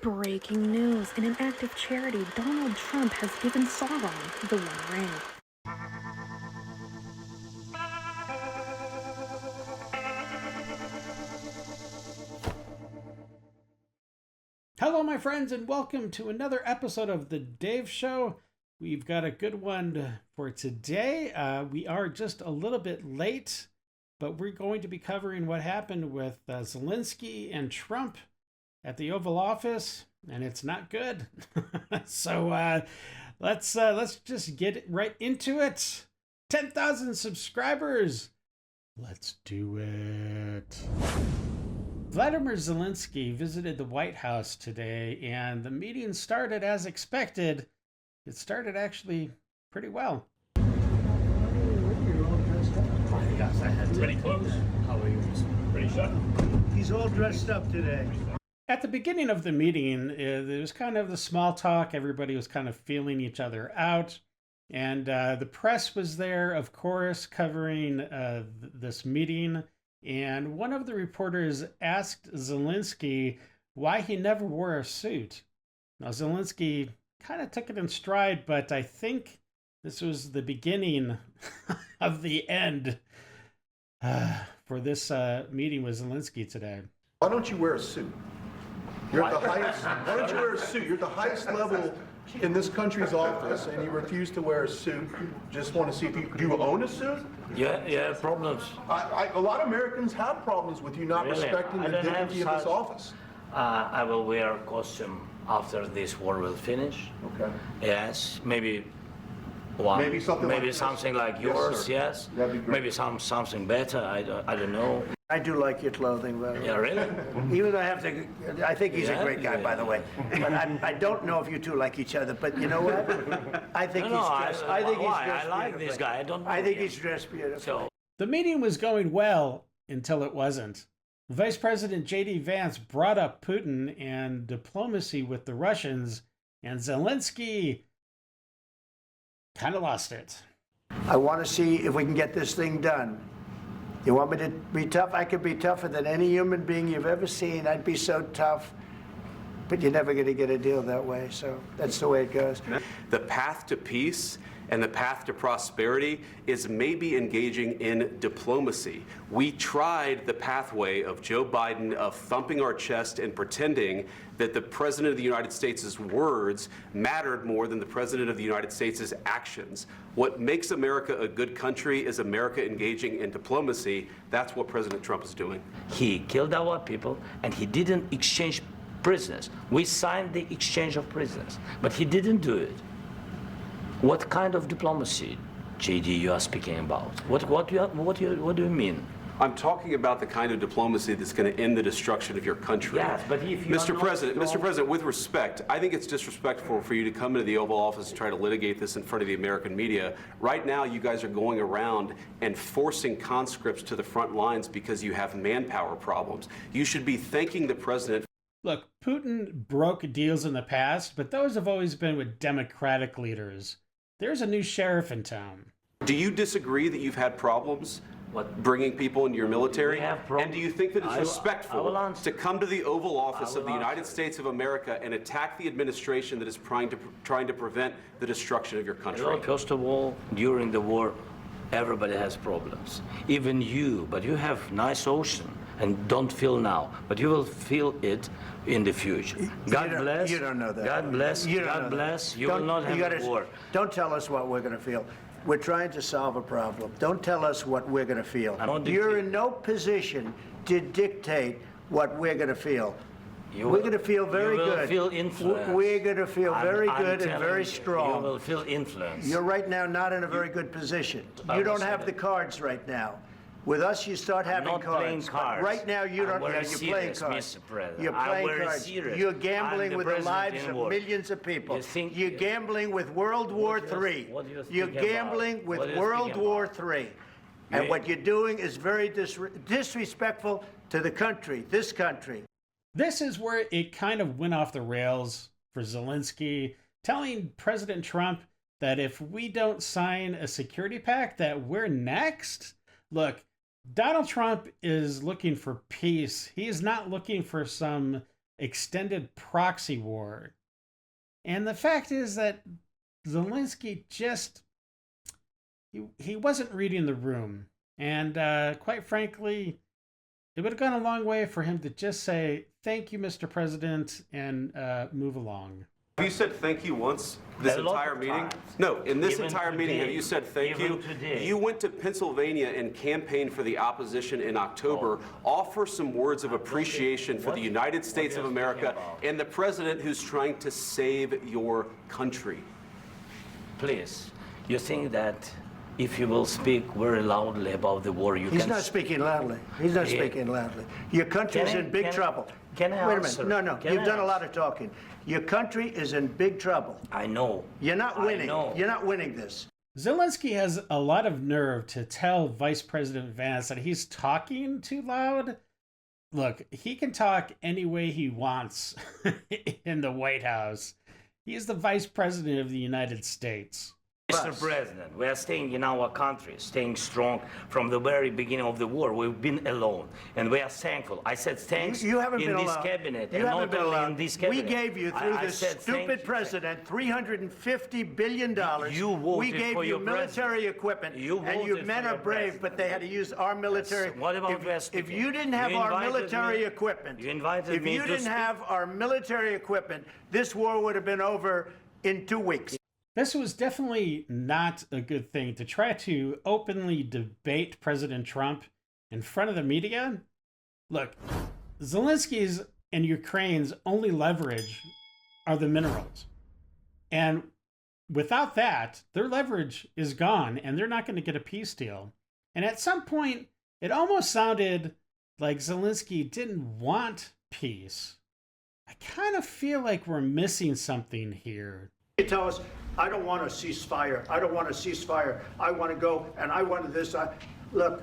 Breaking news. In an act of charity, Donald Trump has given Sauron the One Ring. Hello, my friends, and welcome to another episode of The Dave Show. We've got a good one for today. We are just a little bit late, but we're going to be covering what happened with Zelensky and Trump at the Oval Office, and it's not good. So let's just get right into it. 10,000 subscribers. Let's do it. Vladimir Zelensky visited the White House today, and the meeting started as expected. It started actually pretty well. Yes, I had pretty close. How are you? Pretty sharp. He's all dressed up today. At the beginning of the meeting, there was kind of the small talk. Everybody was kind of feeling each other out. And the press was there, of course, covering this meeting. And one of the reporters asked Zelensky why he never wore a suit. Now, Zelensky kind of took it in stride, but I think this was the beginning of the end for this meeting with Zelensky today. Why don't you wear a suit? You're at the highest. Why don't you wear a suit? You're at the highest level in this country's office, and you refuse to wear a suit. Just want to see if you do you own a suit? Yeah, problems. A lot of Americans have problems with you not Really? respecting I the don't have dignity of this such- office. I will wear a costume after this war will finish. Okay. Yes, maybe one. Maybe something like Maybe this. something like Yes, yours. sir. Yes. That'd be great. Maybe something better. I don't know. I do like your clothing, by the way. Yeah, really? Even though I think he's Yeah, a great guy, yeah. by the way. But I don't know if you two like each other. But you know what? I think No, he's no, dressed. I think he's why? dressed I like beautifully. this guy. I don't know I think him. he's dressed beautifully. So The meeting was going well until it wasn't. Vice President J.D. Vance brought up Putin and diplomacy with the Russians, and Zelensky kind of lost it. I want to see if we can get this thing done. You want me to be tough? I could be tougher than any human being you've ever seen. I'd be so tough. But you're never going to get a deal that way. So that's the way it goes. The path to peace and the path to prosperity is maybe engaging in diplomacy. We tried the pathway of Joe Biden of thumping our chest and pretending that the President of the United States' words mattered more than the President of the United States' actions. What makes America a good country is America engaging in diplomacy. That's what President Trump is doing. he killed our people, and he didn't exchange prisoners. We signed the exchange of prisoners, but he didn't do it. What kind of diplomacy, JD, you are speaking about? What do you mean? I'm talking about the kind of diplomacy that's going to end the destruction of your country. Yes, but if you are Mr. not President, strong- with respect, I think it's disrespectful for you to come into the Oval Office and try to litigate this in front of the American media. Right now, you guys are going around and forcing conscripts to the front lines because you have manpower problems. You should be thanking the president. Look, Putin broke deals in the past, but those have always been with Democratic leaders. There's a new sheriff in town. Do you disagree that you've had problems What? bringing people into your military? We have problems. And do you think that it's I will respectful answer. to come to the Oval Office I of the will United answer. States of America and attack the administration that is trying to prevent the destruction of your country? Well, first of all, during the war, everybody has problems. Even you, but you have nice ocean and don't feel now, but you will feel it in the future. God bless. You don't know that. God bless. You don't know God that. bless. You Don't- will not have gotta- a war. Don't tell us what we're going to feel. We're trying to solve a problem. Don't tell us what we're going to feel. I don't You're dictate. in no position to dictate what we're going to feel. You We're will- going to feel very you will good. feel influenced. We're going to feel very I'm good and telling very you, strong. You will feel influence. You're right now not in a very good position. I You don't will say have the that. cards right now. With us, you start having not cards. playing But cards. right now, you I'm don't. very You're playing serious, cards. Mr. President. You're I'm playing very cards. serious. You're I'm gambling the with the president lives in of war. millions of people. You think- You're gambling with World War What do you- III. what do you You're think about? gambling with What do you World think War about? III. And Yeah. what you're doing is very disrespectful to the country, this country. This is where it kind of went off the rails for Zelensky, telling President Trump that if we don't sign a security pact, that we're next. Look, Donald Trump is looking for peace. He is not looking for some extended proxy war. And the fact is that Zelensky just, he wasn't reading the room. And quite frankly, it would have gone a long way for him to just say, "Thank you, Mr. President," and move along. Have you said thank you once this entire meeting? No, in this entire meeting, have you said thank you? You went to Pennsylvania and campaigned for the opposition in October. Offer some words of appreciation for the United States of America and the president who's trying to save your country. Please, you think that if you will speak very loudly about the war, He's not speaking loudly. He's not speaking loudly. Your country is in big trouble. Can I Wait a answer? minute. No, you've done a lot of talking. Your country is in big trouble. I know. You're not winning. I know. You're not winning this. Zelensky has a lot of nerve to tell Vice President Vance that he's talking too loud. Look, he can talk any way he wants in the White House. He is the Vice President of the United States. Mr. President, we are staying in our country, staying strong from the very beginning of the war. We've been alone, and we are thankful. I said thanks You haven't been in this alone. cabinet, You and haven't not been only alone. in this cabinet. We gave you, through I this said thank stupid you. president, $350 billion. You voted we gave for you your military equipment, You and you voted men for are your brave, president. but they had to use our military. Yes. What about if, West if Africa? you didn't have You our invited military me- equipment, you invited if me you to didn't speak. have our military equipment, this war would have been over in 2 weeks. This was definitely not a good thing to try to openly debate President Trump in front of the media. Look, Zelensky's and Ukraine's only leverage are the minerals. And without that, their leverage is gone and they're not going to get a peace deal. And at some point, it almost sounded like Zelensky didn't want peace. I kind of feel like we're missing something here. You tell us, I don't want a ceasefire. I don't want a ceasefire. I want to go, and I want this. Look,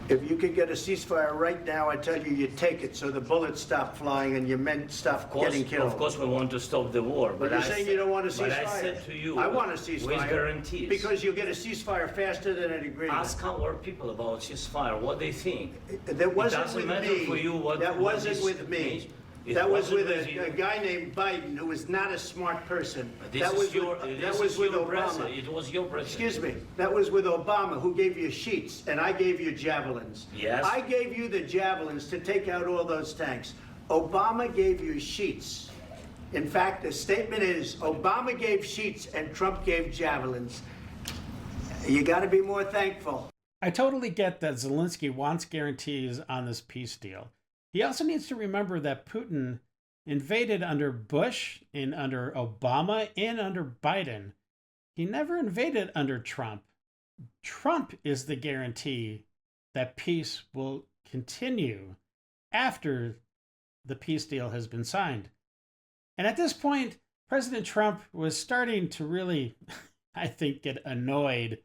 if you could get a ceasefire right now, I tell you, you take it so the bullets stop flying and your men stop getting killed. Of course, we want to stop the war. But you're saying you don't want a ceasefire. But I said to you, I want a ceasefire. with guarantees. Because you'll get a ceasefire faster than an agreement. Ask our people about ceasefire, what they think. That wasn't doesn't with matter me. for you what- That what wasn't this with me. means. It That was wasn't with with you. a guy named Biden, who was not a smart person. This That is was your, with, this that was is with your Obama. president. It was your president. Excuse me, that was with Obama, who gave you sheets, and I gave you javelins. Yes. I gave you the javelins to take out all those tanks. Obama gave you sheets. In fact, the statement is, Obama gave sheets and Trump gave javelins. You gotta be more thankful. I totally get that Zelensky wants guarantees on this peace deal. He also needs to remember that Putin invaded under Bush and under Obama and under Biden. He never invaded under Trump. Trump is the guarantee that peace will continue after the peace deal has been signed. And at this point, President Trump was starting to really, I think, get annoyed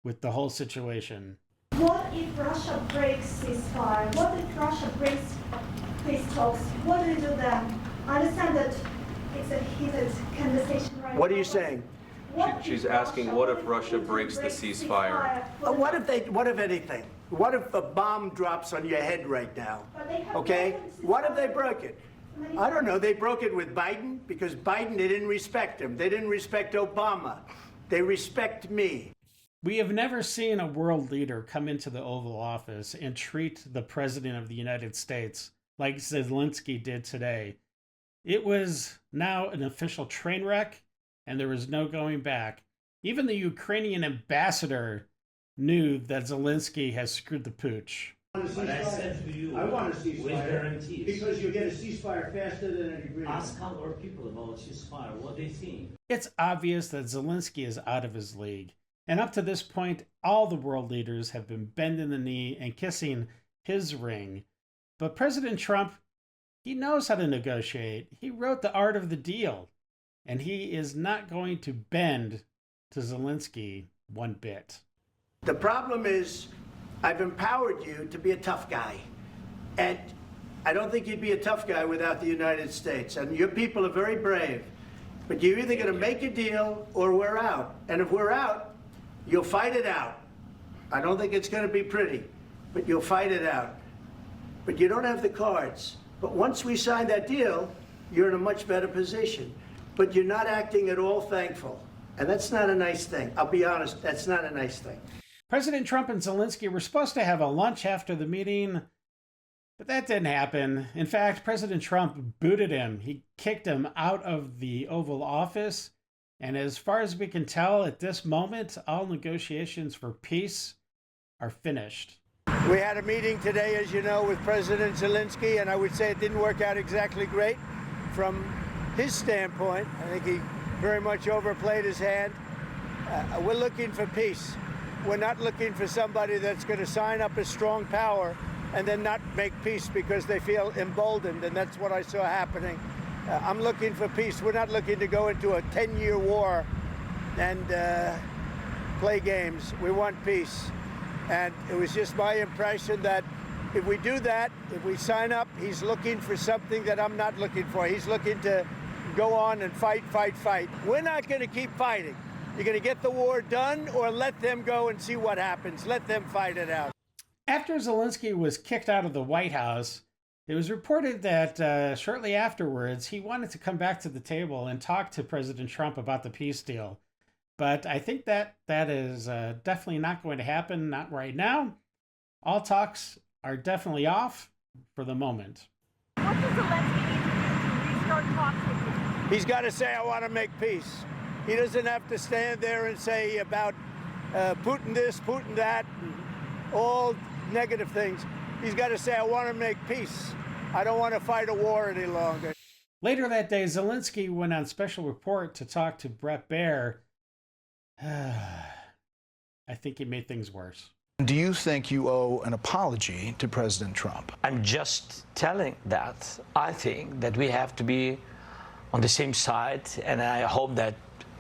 with the whole situation. What if Russia breaks ceasefire? What if Russia breaks peace talks? What do you do then? I understand that it's a heated conversation right now. What are you saying? She's asking, what if Russia breaks the ceasefire? What if anything? What if a bomb drops on your head right now? But they have Okay? broken ceasefire. What if they broke it? I don't know. They broke it with Biden because Biden, they didn't respect him. They didn't respect Obama. They respect me. We have never seen a world leader come into the Oval Office and treat the President of the United States like Zelensky did today. It was now an official train wreck, and there was no going back. Even the Ukrainian ambassador knew that Zelensky has screwed the pooch. But I said to you, I want a ceasefire. with guarantees. Because you'll get a ceasefire faster than an agreement. Ask our people about ceasefire, what they think. It's obvious that Zelensky is out of his league. And up to this point, all the world leaders have been bending the knee and kissing his ring. But President Trump, he knows how to negotiate. He wrote the art of the deal. And he is not going to bend to Zelensky one bit. The problem is, I've empowered you to be a tough guy. And I don't think you'd be a tough guy without the United States. And your people are very brave. But you're either going to make a deal or we're out. And if we're out, you'll fight it out. I don't think it's going to be pretty, but you'll fight it out. But you don't have the cards. But once we sign that deal, you're in a much better position. But you're not acting at all thankful. And that's not a nice thing. I'll be honest, that's not a nice thing. President Trump and Zelensky were supposed to have a lunch after the meeting, but that didn't happen. In fact, President Trump booted him. He kicked him out of the Oval Office. And as far as we can tell at this moment, all negotiations for peace are finished. We had a meeting today, as you know, with President Zelensky, and I would say it didn't work out exactly great from his standpoint. I think he very much overplayed his hand. We're looking for peace. We're not looking for somebody that's going to sign up as strong power and then not make peace because they feel emboldened, and that's what I saw happening. I'm looking for peace. We're not looking to go into a 10-year war and play games. We want peace. And it was just my impression that if we do that, if we sign up, he's looking for something that I'm not looking for. He's looking to go on and fight, fight, fight. We're not going to keep fighting. You're going to get the war done or let them go and see what happens. Let them fight it out. After Zelensky was kicked out of the White House, it was reported that shortly afterwards, he wanted to come back to the table and talk to President Trump about the peace deal. But I think that is definitely not going to happen, not right now. All talks are definitely off for the moment. What does Zelensky need to do to restart talks with you? He's got to say, I want to make peace. He doesn't have to stand there and say about Putin this, Putin that, all negative things. He's got to say, I want to make peace. I don't want to fight a war any longer. Later that day, Zelensky went on special report to talk to Bret Baier. I think he made things worse. Do you think you owe an apology to President Trump? I'm just telling that I think that we have to be on the same side, and I hope that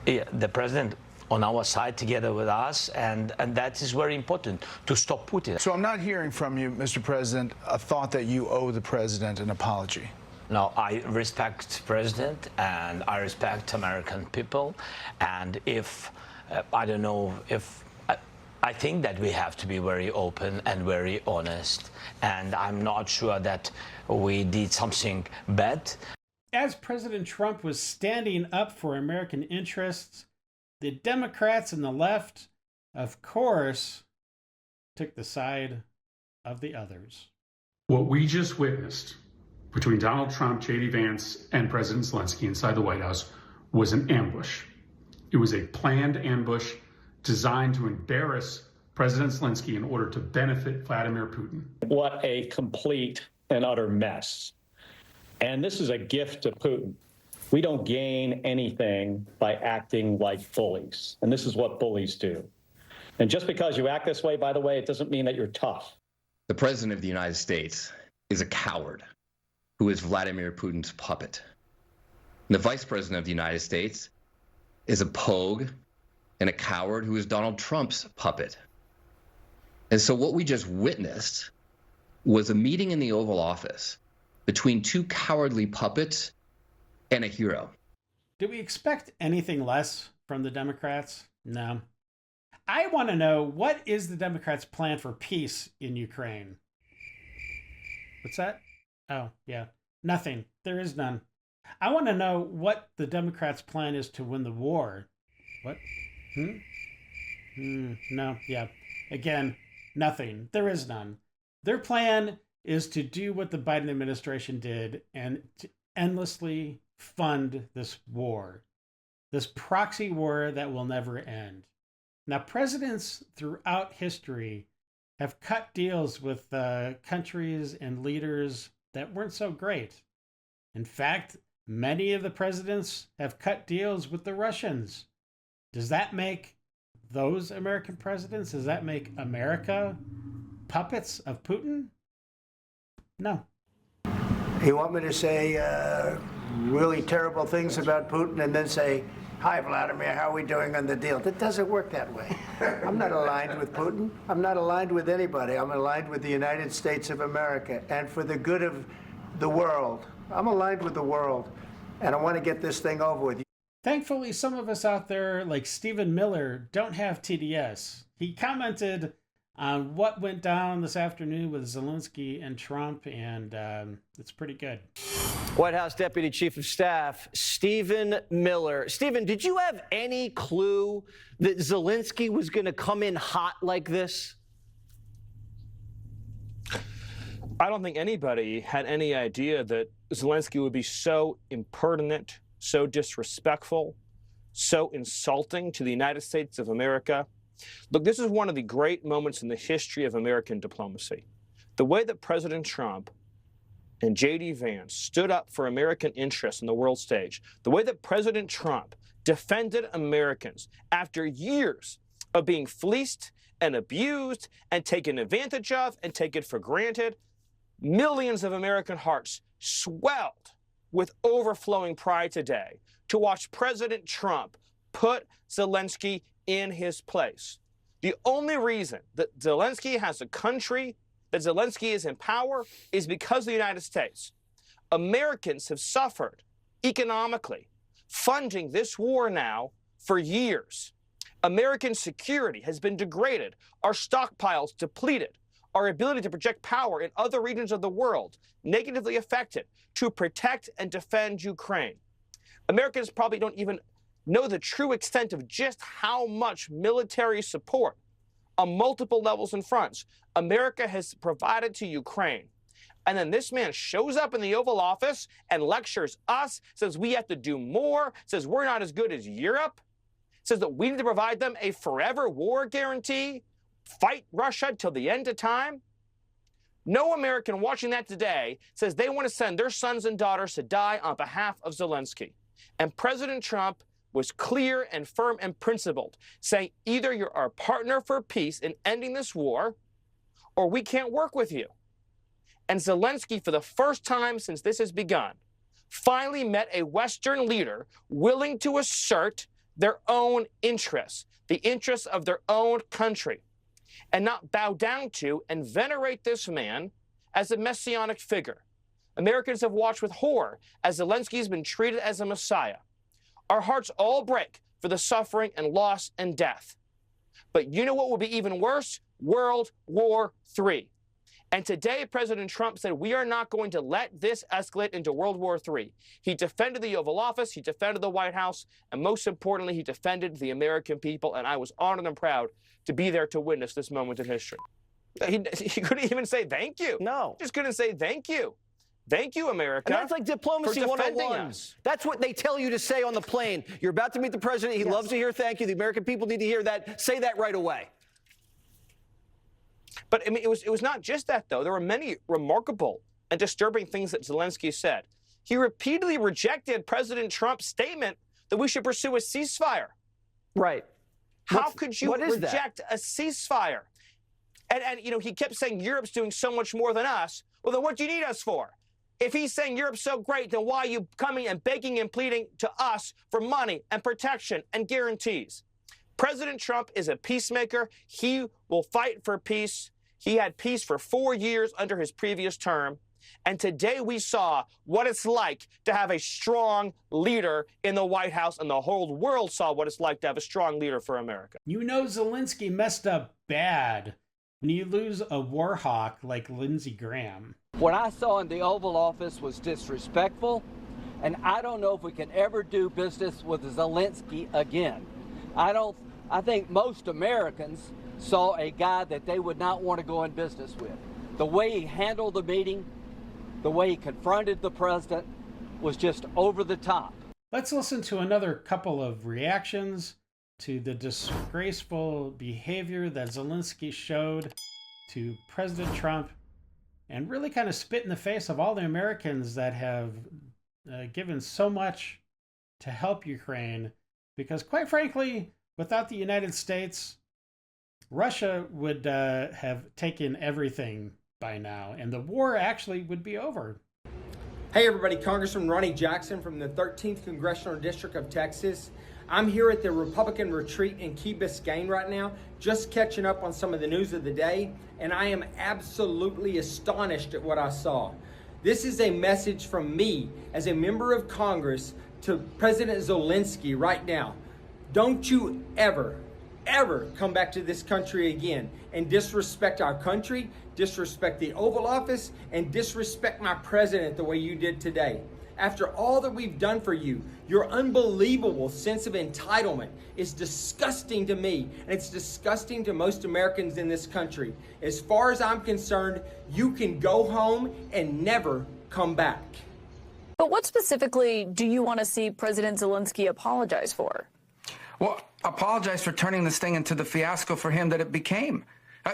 the president on our side together with us, and that is very important to stop Putin. So I'm not hearing from you, Mr. President, a thought that you owe the president an apology. No, I respect president and I respect American people, and if I don't know if I think that we have to be very open and very honest, and I'm not sure that we did something bad. As President Trump was standing up for American interests, the Democrats and the left, of course, took the side of the others. What we just witnessed between Donald Trump, J.D. Vance, and President Zelensky inside the White House was an ambush. It was a planned ambush designed to embarrass President Zelensky in order to benefit Vladimir Putin. What a complete and utter mess. And this is a gift to Putin. We don't gain anything by acting like bullies. And this is what bullies do. And just because you act this way, by the way, it doesn't mean that you're tough. The President of the United States is a coward who is Vladimir Putin's puppet. And the Vice President of the United States is a pogue and a coward who is Donald Trump's puppet. And so what we just witnessed was a meeting in the Oval Office between two cowardly puppets and a hero. Do we expect anything less from the Democrats? No. I want to know, what is the Democrats' plan for peace in Ukraine? What's that? Oh, yeah. Nothing. There is none. I want to know what the Democrats' plan is to win the war. What? No, yeah. Again, nothing. There is none. Their plan is to do what the Biden administration did and to endlessly fund this war, this proxy war that will never end. Now, presidents throughout history have cut deals with countries and leaders that weren't so great. In fact, many of the presidents have cut deals with the Russians. Does that make those American presidents, does that make America puppets of Putin? No. You want me to say really terrible things about Putin and then say, hi, Vladimir, how are we doing on the deal? That doesn't work that way. I'm not aligned with Putin. I'm not aligned with anybody. I'm aligned with the United States of America and for the good of the world. I'm aligned with the world, and I want to get this thing over with. Thankfully, some of us out there, like Stephen Miller, don't have TDS. He commented on what went down this afternoon with Zelensky and Trump, and it's pretty good. White House Deputy Chief of Staff Stephen Miller. Stephen, did you have any clue that Zelensky was going to come in hot like this? I don't think anybody had any idea that Zelensky would be so impertinent, so disrespectful, so insulting to the United States of America. Look, this is one of the great moments in the history of American diplomacy. The way that President Trump and J.D. Vance stood up for American interests on the world stage, the way that President Trump defended Americans after years of being fleeced and abused and taken advantage of and taken for granted, millions of American hearts swelled with overflowing pride today to watch President Trump put Zelensky in his place. The only reason that Zelensky has a country, that Zelensky is in power, is because of the United States. Americans have suffered economically, funding this war now for years. American security has been degraded, our stockpiles depleted, our ability to project power in other regions of the world negatively affected to protect and defend Ukraine. Americans probably don't even know the true extent of just how much military support on multiple levels and fronts America has provided to Ukraine. And then this man shows up in the Oval Office and lectures us, says we have to do more, says we're not as good as Europe, says that we need to provide them a forever war guarantee, fight Russia till the end of time. No American watching that today says they want to send their sons and daughters to die on behalf of Zelensky. And President Trump was clear and firm and principled, saying either you're our partner for peace in ending this war, or we can't work with you. And Zelensky, for the first time since this has begun, finally met a Western leader willing to assert their own interests, the interests of their own country, and not bow down to and venerate this man as a messianic figure. Americans have watched with horror as Zelensky has been treated as a messiah. Our hearts all break for the suffering and loss and death. But you know what would be even worse? World War III. And today, President Trump said, we are not going to let this escalate into World War III. He defended the Oval Office, he defended the White House, and most importantly, he defended the American people. And I was honored and proud to be there to witness this moment in history. He couldn't even say thank you. No. Just couldn't say thank you. Thank you, America. And that's like diplomacy 101. That's what they tell you to say on the plane. You're about to meet the president. He loves to hear thank you. The American people need to hear that. Say that right away. But I mean, it was not just that, though. There were many remarkable and disturbing things that Zelensky said. He repeatedly rejected President Trump's statement that we should pursue a ceasefire. Right. How could you reject a ceasefire? And you know, he kept saying Europe's doing so much more than us. Well, then what do you need us for? If he's saying Europe's so great, then why are you coming and begging and pleading to us for money and protection and guarantees? President Trump is a peacemaker. He will fight for peace. He had peace for 4 years under his previous term. And today we saw what it's like to have a strong leader in the White House, and the whole world saw what it's like to have a strong leader for America. You know Zelensky messed up bad when you lose a war hawk like Lindsey Graham. What I saw in the Oval Office was disrespectful, and I don't know if we can ever do business with Zelensky again. I think most Americans saw a guy that they would not want to go in business with. The way he handled the meeting, the way he confronted the president was just over the top. Let's listen to another couple of reactions to the disgraceful behavior that Zelensky showed to President Trump, and really kind of spit in the face of all the Americans that have given so much to help Ukraine. Because quite frankly, without the United States, Russia would have taken everything by now, and the war actually would be over. Hey everybody, Congressman Ronnie Jackson from the 13th Congressional District of Texas. I'm here at the Republican retreat in Key Biscayne right now, just catching up on some of the news of the day, and I am absolutely astonished at what I saw. This is a message from me as a member of Congress to President Zelensky right now. Don't you ever ever come back to this country again and disrespect our country, disrespect the Oval Office, and disrespect my president the way you did today. After all that we've done for you, your unbelievable sense of entitlement is disgusting to me, and it's disgusting to most Americans in this country. As far as I'm concerned, you can go home and never come back. But what specifically do you want to see President Zelensky apologize for? Well, apologize for turning this thing into the fiasco for him that it became.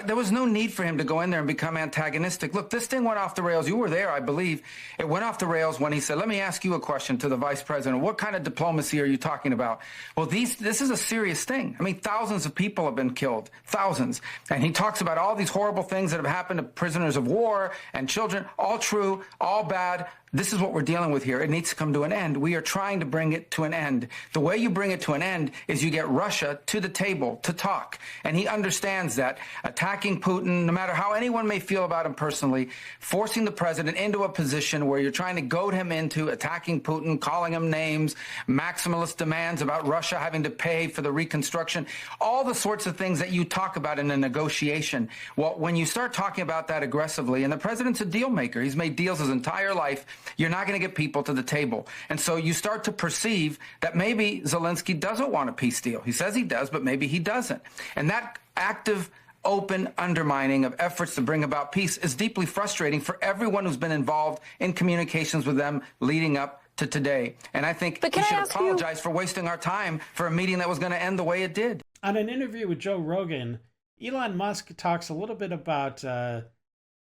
There was no need for him to go in there and become antagonistic. Look, this thing went off the rails. You were there, I believe. It went off the rails when he said, let me ask you a question to the vice president. What kind of diplomacy are you talking about? Well, this is a serious thing. I mean, thousands of people have been killed, thousands. And he talks about all these horrible things that have happened to prisoners of war and children, all true, all bad. This is what we're dealing with here. It needs to come to an end. We are trying to bring it to an end. The way you bring it to an end is you get Russia to the table to talk. And he understands that attacking Putin, no matter how anyone may feel about him personally, forcing the president into a position where you're trying to goad him into attacking Putin, calling him names, maximalist demands about Russia having to pay for the reconstruction, all the sorts of things that you talk about in a negotiation. Well, when you start talking about that aggressively, and the president's a deal maker, he's made deals his entire life, you're not going to get people to the table. And so you start to perceive that maybe Zelensky doesn't want a peace deal. He says he does, but maybe he doesn't. And that active, open undermining of efforts to bring about peace is deeply frustrating for everyone who's been involved in communications with them leading up to today. And I think we should apologize for wasting our time for a meeting that was going to end the way it did. On an interview with Joe Rogan, Elon Musk talks a little bit about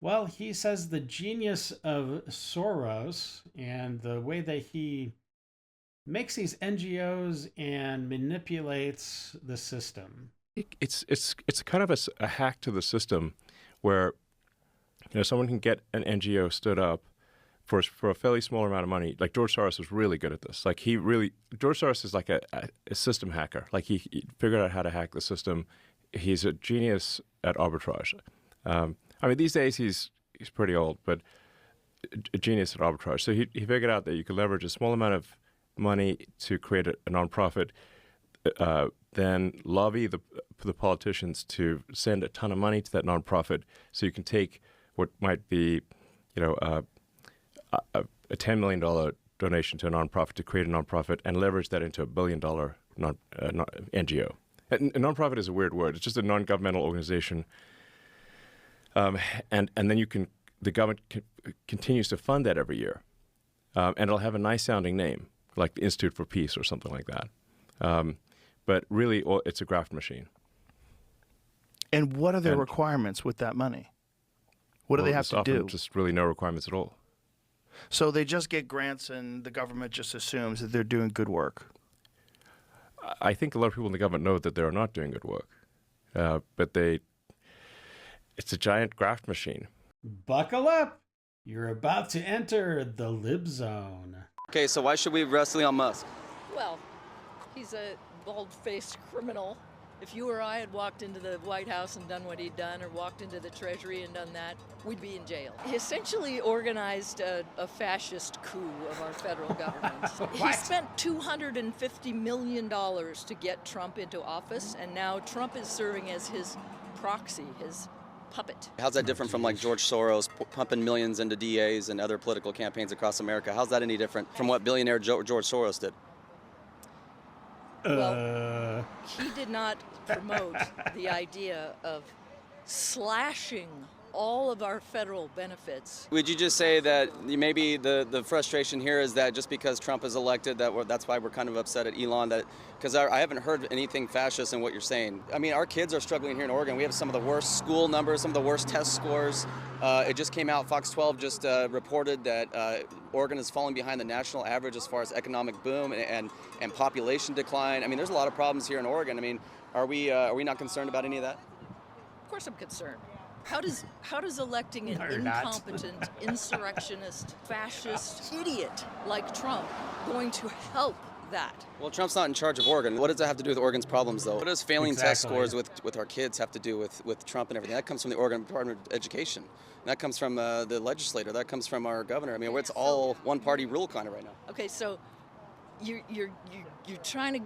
well, he says the genius of Soros and the way that he makes these NGOs and manipulates the system. It's kind of a hack to the system where, you know, someone can get an NGO stood up for a fairly small amount of money. Like George Soros was really good at this. Like George Soros is like a system hacker. Like he figured out how to hack the system. He's a genius at arbitrage. I mean, these days he's pretty old, but a genius at arbitrage. So he figured out that you could leverage a small amount of money to create a nonprofit, then lobby the politicians to send a ton of money to that nonprofit, so you can take what might be, you know, a $10 million donation to a nonprofit to create a nonprofit and leverage that into $1 billion NGO. A nonprofit is a weird word. It's just a non-governmental organization. And then the government continues to fund that every year. And it'll have a nice sounding name, like the Institute for Peace or something like that. But really, it's a graft machine. And what are their requirements with that money? What do they have to do? Just really no requirements at all. So they just get grants and the government just assumes that they're doing good work. I think a lot of people in the government know that they're not doing good work. But it's a giant graft machine. Buckle up. You're about to enter the lib zone. Okay, so why should we be wrestling on Musk? Well, he's a bald-faced criminal. If you or I had walked into the White House and done what he'd done, or walked into the Treasury and done that, we'd be in jail. He essentially organized a fascist coup of our federal government. He spent $250 million to get Trump into office, and now Trump is serving as his proxy, his puppet. How's that different from like George Soros pumping millions into DAs and other political campaigns across America? How's that any different from what billionaire George Soros did? Well, he did not promote the idea of slashing all of our federal benefits. Would you just say that maybe the frustration here is that just because Trump is elected, that's why we're kind of upset at Elon? Because I haven't heard anything fascist in what you're saying. I mean, our kids are struggling here in Oregon. We have some of the worst school numbers, some of the worst test scores. It just came out, Fox 12 just reported that Oregon is falling behind the national average as far as economic boom and population decline. I mean, there's a lot of problems here in Oregon. I mean, are we not concerned about any of that? Of course I'm concerned. How does electing an incompetent, insurrectionist, fascist idiot like Trump going to help that? Well, Trump's not in charge of Oregon. What does that have to do with Oregon's problems, though? What does failing test scores with our kids have to do with Trump and everything? That comes from the Oregon Department of Education. That comes from the legislator. That comes from our governor. I mean, it's all one-party rule kind of right now. Okay, so you're trying to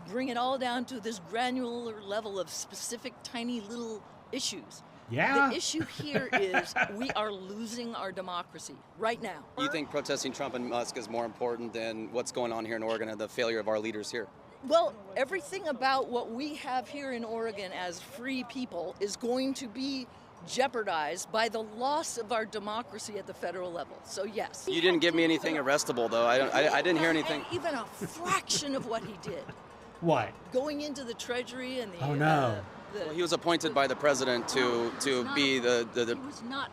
bring it all down to this granular level of specific, tiny little issues. Yeah. The issue here is we are losing our democracy right now. You think protesting Trump and Musk is more important than what's going on here in Oregon and the failure of our leaders here? Well, everything about what we have here in Oregon as free people is going to be jeopardized by the loss of our democracy at the federal level. So yes. You didn't give me anything arrestable, though. I didn't hear anything. Even a fraction of what he did. What? Going into the Treasury and the... Oh, no. Well, he was appointed by the president to be the He was not...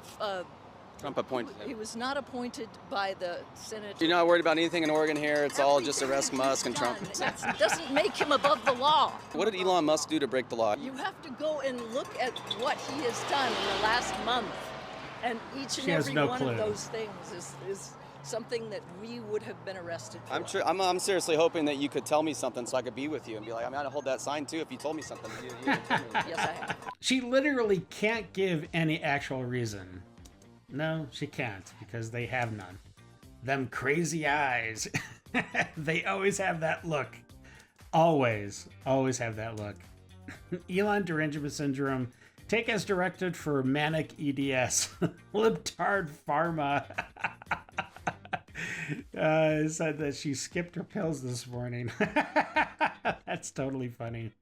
Trump appointed him. He was not appointed by the Senate. You're not worried about anything in Oregon here? It's all just arrest Musk and Trump? That doesn't make him above the law. What did Elon Musk do to break the law? You have to go and look at what he has done in the last month. And each and every one of those things is something that we would have been arrested for. I'm seriously hoping that you could tell me something so I could be with you and be like, I'm going to hold that sign too if you told me something. Yes, I have. She literally can't give any actual reason. No, she can't, because they have none. Them crazy eyes. They always have that look. Always have that look. Elon derangement syndrome. Take as directed for manic EDS. Libtard pharma. Said that she skipped her pills this morning. That's totally funny.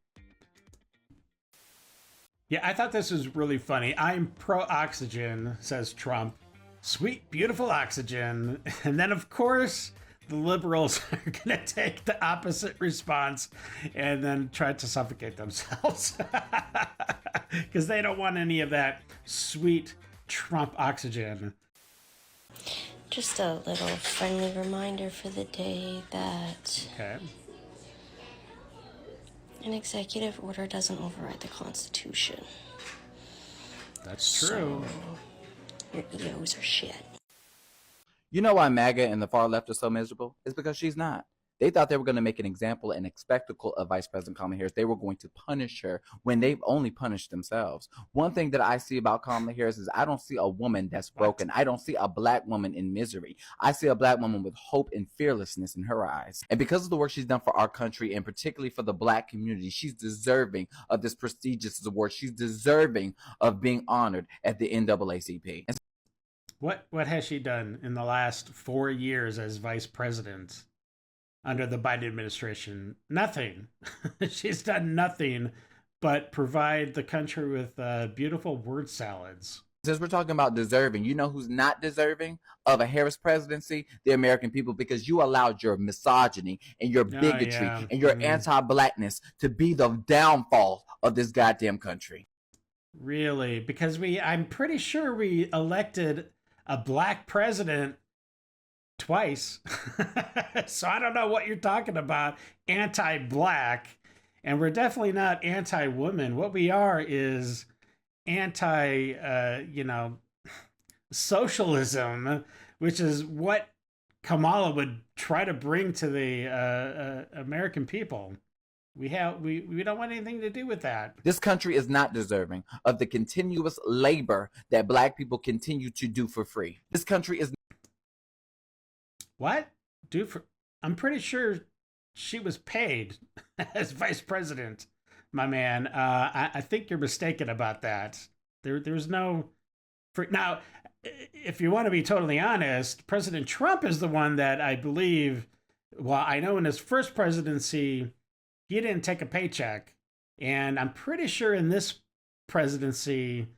Yeah, I thought this was really funny. I'm pro-oxygen, says Trump. Sweet, beautiful oxygen. And then, of course, the liberals are going to take the opposite response and then try to suffocate themselves. Because they don't want any of that sweet Trump oxygen. Just a little friendly reminder for the day that an executive order doesn't override the Constitution. That's true. So, your EOs are shit. You know why MAGA and the far left are so miserable? It's because she's not. They thought they were going to make an example and a spectacle of Vice President Kamala Harris. They were going to punish her when they've only punished themselves. One thing that I see about Kamala Harris is I don't see a woman that's broken. I don't see a black woman in misery. I see a black woman with hope and fearlessness in her eyes. And because of the work she's done for our country and particularly for the black community, she's deserving of this prestigious award. She's deserving of being honored at the NAACP. What has she done in the last 4 years as vice president? Under the Biden administration? Nothing. She's done nothing but provide the country with beautiful word salads. Since we're talking about deserving, you know who's not deserving of a Harris presidency? The American people, because you allowed your misogyny and your bigotry and your anti-blackness to be the downfall of this goddamn country. Really? Because I'm pretty sure we elected a black president twice. So I don't know what you're talking about, anti-black, and we're definitely not anti-woman. What we are is socialism, which is what Kamala would try to bring to the American people. We don't want anything to do with that. This country is not deserving of the continuous labor that black people continue to do for free. This country is What? I'm pretty sure she was paid as vice president, my man. I think you're mistaken about that. There's no... Now, if you want to be totally honest, President Trump is the one that I believe... Well, I know in his first presidency, he didn't take a paycheck. And I'm pretty sure in this presidency...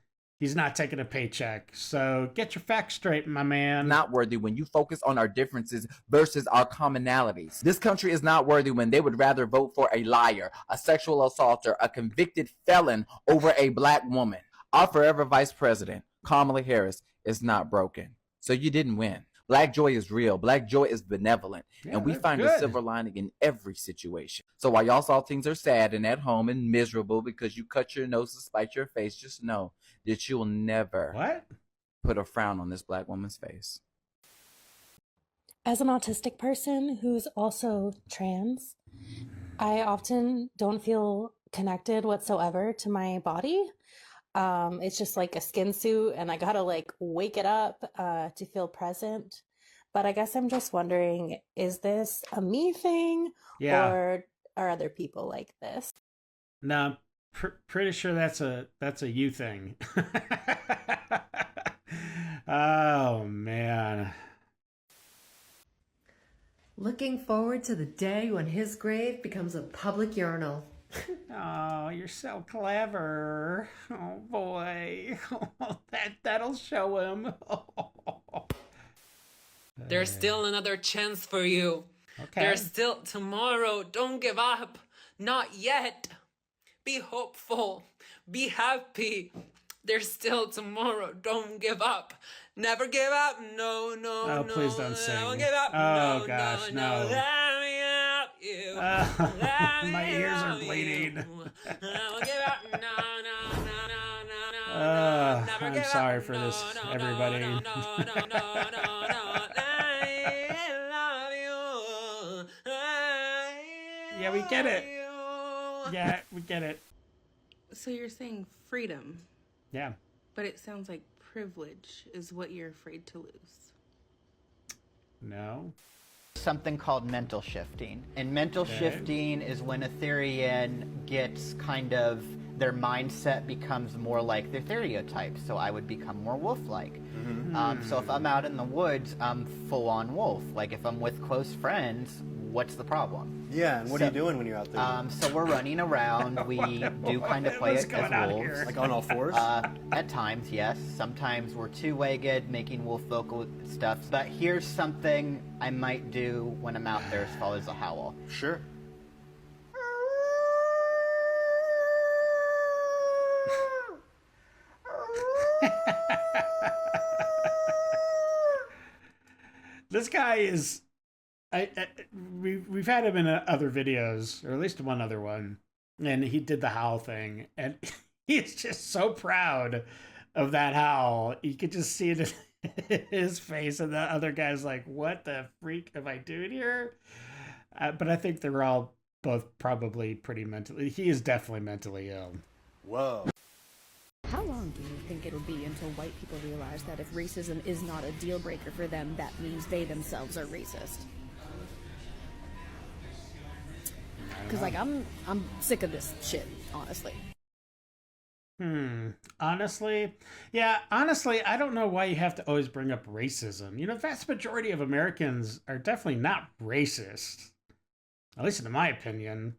he's not taking a paycheck. So get your facts straight, my man. Not worthy when you focus on our differences versus our commonalities. This country is not worthy when they would rather vote for a liar, a sexual assaulter, a convicted felon over a black woman. Our forever vice president, Kamala Harris, is not broken. So you didn't win. Black joy is real. Black joy is benevolent. And we find a silver lining in every situation. So while y'all saw things are sad and at home and miserable because you cut your nose to spite your face, just know that you will never put a frown on this black woman's face. As an autistic person who's also trans, I often don't feel connected whatsoever to my body. It's just like a skin suit and I gotta like wake it up to feel present. But I guess I'm just wondering, is this a me thing? Yeah. Or are other people like this? No, pretty sure that's a you thing. Oh man. Looking forward to the day when his grave becomes a public urinal. Oh, you're so clever. Oh boy. That'll show him. There's still another chance for you. Okay. There's still tomorrow. Don't give up. Not yet. Be hopeful. Be happy. There's still tomorrow. Don't give up. Never give up. No, no, no. Oh, please don't sing. Don't give up. Oh, no, gosh, no. Let me help you. My ears are bleeding. Don't give up. No, no, no, no, no, no. I'm sorry for this, everybody. Yeah, we get it. Yeah, we get it. So you're saying freedom, Yeah. but it sounds like privilege is what you're afraid to lose. No. Something called mental shifting. And mental shifting is when a Therian gets kind of, their mindset becomes more like their stereotype. So I would become more wolf-like. So if I'm out in the woods, I'm full-on wolf. Like if I'm with close friends, what's the problem? Yeah, and what are you doing when you're out there? So we're running around. We do kind of play it as wolves. Like on all fours? At times, yes. Sometimes we're two-legged, making wolf vocal stuff. But here's something I might do when I'm out there as far as a howl. Sure. This guy is... we've had him in other videos, or at least one other one, and he did the howl thing, and he's just so proud of that howl. You could just see it in his face, and the other guy's like, what the freak am I doing here? But I think they're all both probably pretty mentally... He is definitely mentally ill. Whoa. How long do you think it'll be until white people realize that if racism is not a deal breaker for them, that means they themselves are racist? Because, like, I'm sick of this shit, honestly. Honestly? Yeah, honestly, I don't know why you have to always bring up racism. You know, the vast majority of Americans are definitely not racist. At least in my opinion.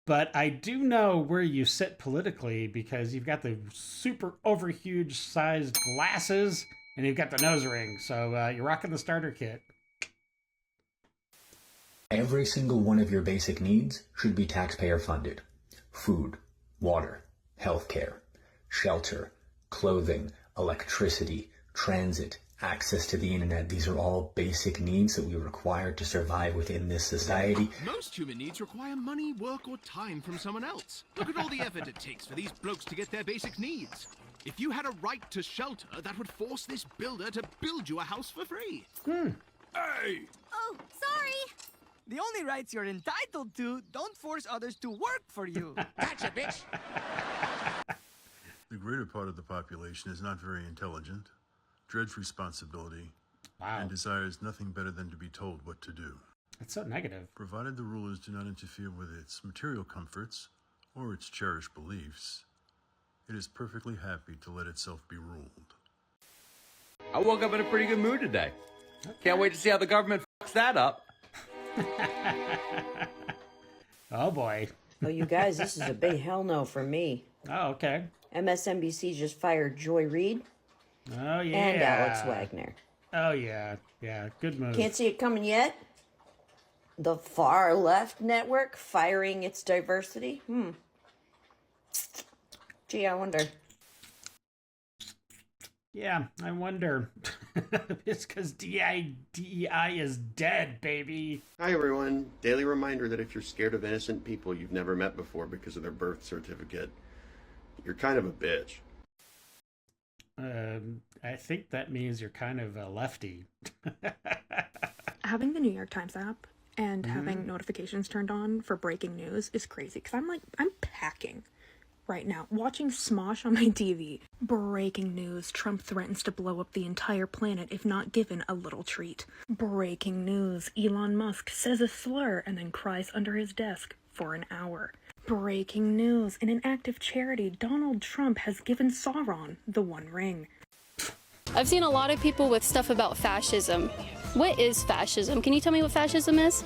But I do know where you sit politically because you've got the super over huge sized glasses and you've got the nose ring. So you're rocking the starter kit. Every single one of your basic needs should be taxpayer funded. Food, water, healthcare, shelter, clothing, electricity, transit, access to the internet. These are all basic needs that we require to survive within this society. Most human needs require money, work, or time from someone else. Look at all the effort it takes for these blokes to get their basic needs. If you had a right to shelter, that would force this builder to build you a house for free. Hey! Oh, sorry! The only rights you're entitled to don't force others to work for you. Gotcha, bitch! The greater part of the population is not very intelligent, dreads responsibility, and desires nothing better than to be told what to do. That's so negative. Provided the rulers do not interfere with its material comforts or its cherished beliefs, it is perfectly happy to let itself be ruled. I woke up in a pretty good mood today. Can't wait to see how the government fucks that up. Oh boy. Oh, you guys, this is a big hell no for me. Oh, okay. MSNBC just fired Joy Reid. Oh, yeah. And Alex Wagner. Oh, yeah. Yeah, good move. Can't see it coming yet? The far left network firing its diversity? Gee, I wonder. Yeah, I wonder. It's because DEI is dead, baby. Hi, everyone. Daily reminder that if you're scared of innocent people you've never met before because of their birth certificate, you're kind of a bitch. I think that means you're kind of a lefty. Having the New York Times app and having notifications turned on for breaking news is crazy because I'm packing right now, watching Smosh on my TV. Breaking news, Trump threatens to blow up the entire planet if not given a little treat. Breaking news, Elon Musk says a slur and then cries under his desk for an hour. Breaking news, in an act of charity, Donald Trump has given Sauron the One Ring. I've seen a lot of people with stuff about fascism. What is fascism? Can you tell me what fascism is?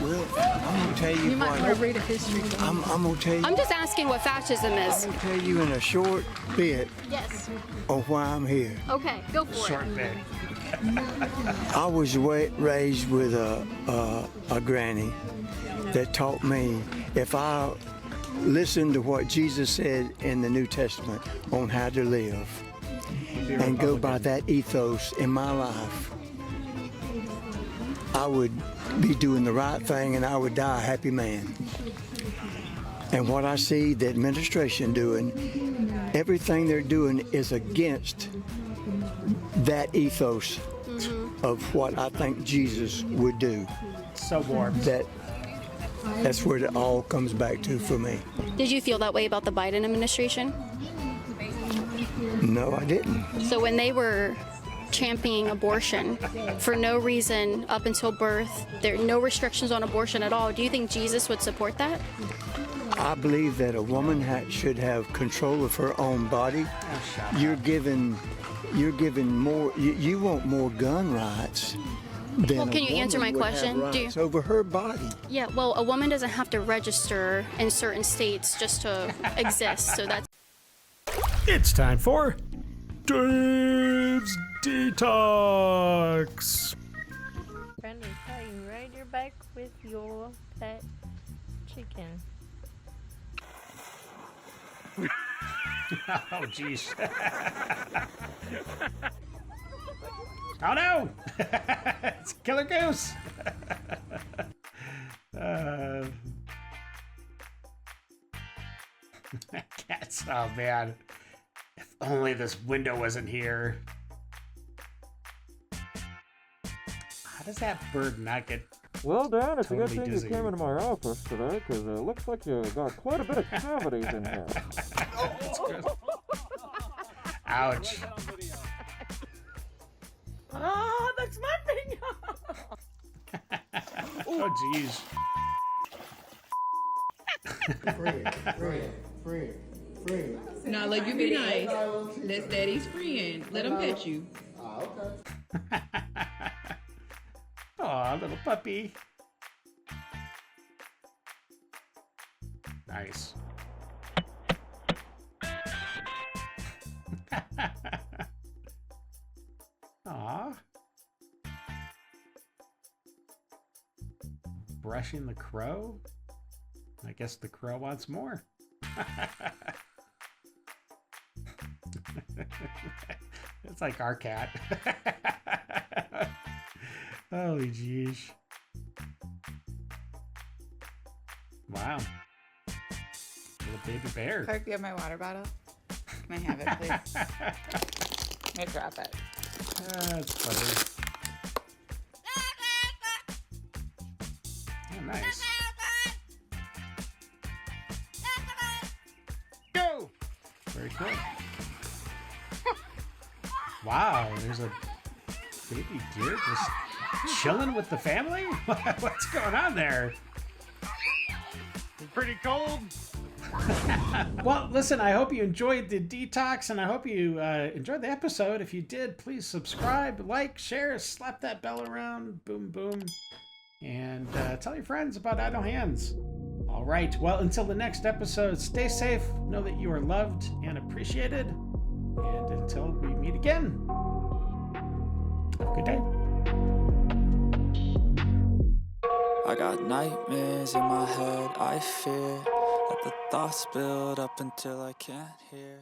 Well, I'm gonna tell you, might want to read a history. I'm gonna tell you. I'm just asking what fascism is. I'm gonna tell you in a short bit Yes. of why I'm here. Okay, go for Short it. bit. I was raised with a granny that taught me if I listened to what Jesus said in the New Testament on how to live and go by that ethos in my life, I would be doing the right thing and I would die a happy man. And what I see the administration doing, everything they're doing is against that ethos of what I think Jesus would do. So warm. That's where it all comes back to for me. Did you feel that way about the Biden administration? No, I didn't. So when they were championing abortion for no reason up until birth, there are no restrictions on abortion at all, do you think Jesus would support that? I believe that a woman should have control of her own body. You're given more. You want more gun rights. Well, can you answer my question? Rights over her body. Yeah, well, a woman doesn't have to register in certain states just to exist, so that's... It's time for Dave's Detox. Brandy, how you ride your bike with your pet chicken? Oh, jeez. Oh, no! It's a killer goose! Cats, oh man. If only this window wasn't here. How does that bird not get Well, Dan, it's a good totally thing dizzy? you came into my office today, because it looks like you got quite a bit of cavities in here. That's good. Ouch. Oh, that's my finger! Oh, jeez. Friend. Now, let you be nice. That's Daddy's friend. Let him pet you. Okay. Aw, little puppy. Nice. Aw. Brushing the crow? I guess the crow wants more. It's like our cat. Holy jeez. Wow. Little baby bear. Clark, do you have my water bottle? Can I have it, please? May I drop it? That's funny. Oh, nice. Go! Very cool. Wow, there's a baby deer just chilling with the family? What's going on there? It's pretty cold. Well, listen, I hope you enjoyed the detox, and I hope you enjoyed the episode. If you did, please subscribe, like, share, slap that bell around, boom, boom, and tell your friends about Idle Hands. All right, well, until the next episode, stay safe, know that you are loved and appreciated, and until we meet again, have a good day. I got nightmares in my head, I fear that the thoughts build up until I can't hear.